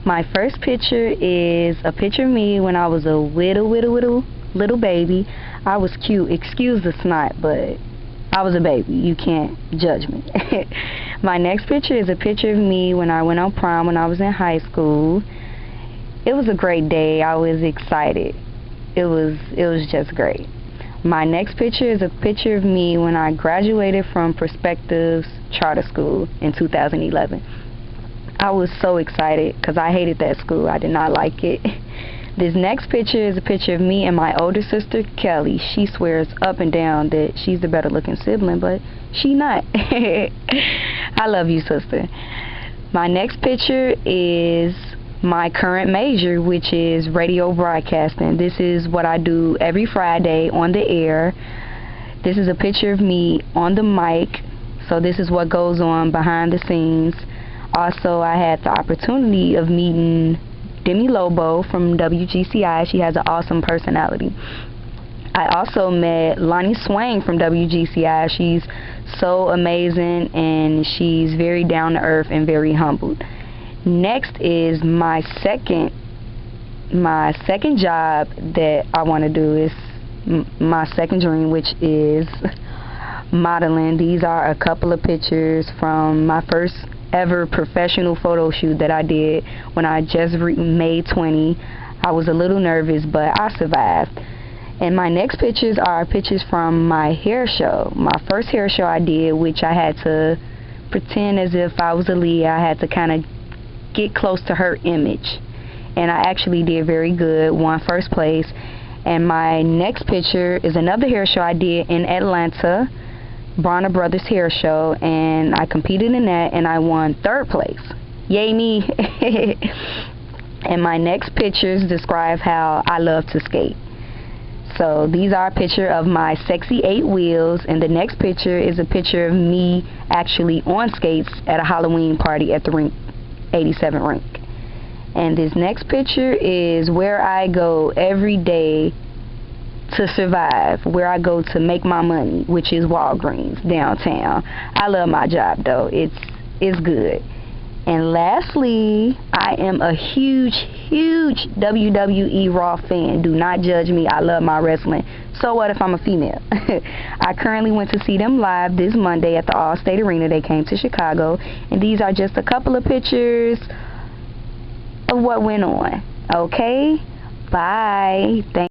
My first picture is a picture of me when I was a little baby. I was cute. Excuse the snot, but I was a baby. You can't judge me. My next picture is a picture of me when I went on prom when I was in high school. It was a great day. I was excited. It was just great. My next picture is a picture of me when I graduated from Perspectives Charter School in 2011. I was so excited because I hated that school. I did not like it. This next picture is a picture of me and my older sister, Kelly. She swears up and down that she's the better looking sibling, but she not. I love you, sister. My next picture is my current major, which is radio broadcasting. This is what I do every Friday on the air. This is a picture of me on the mic. So this is what goes on behind the scenes. Also, I had the opportunity of meeting Demi Lobo from WGCI. She has an awesome personality. I also met Lonnie Swain from WGCI. She's so amazing and she's very down to earth and very humbled. Next is my second job that I want to do is my second dream, which is modeling. These are a couple of pictures from my first ever professional photo shoot that I did when I just made 20. I was a little nervous, but I survived. And my next pictures are pictures from my hair show. My first hair show I did, which I had to pretend as if I was Aaliyah. I had to kind of get close to her image. And I actually did very good, won first place. And my next picture is another hair show I did in Atlanta, Bronner Brothers Hair Show, and I competed in that and I won third place. Yay me. And my next pictures describe how I love to skate. So these are a picture of my sexy 8 wheels, and the next picture is a picture of me actually on skates at a Halloween party at the rink, 87 rink. And this next picture is where I go every day to survive, where I go to make my money, which is Walgreens downtown. I love my job though. It's good. And lastly, I am a huge WWE Raw fan. Do not judge me. I love my wrestling. So what if I'm a female? I currently went to see them live this Monday at the Allstate Arena. They came to Chicago, and these are just a couple of pictures of what went on. Okay? Bye. Thank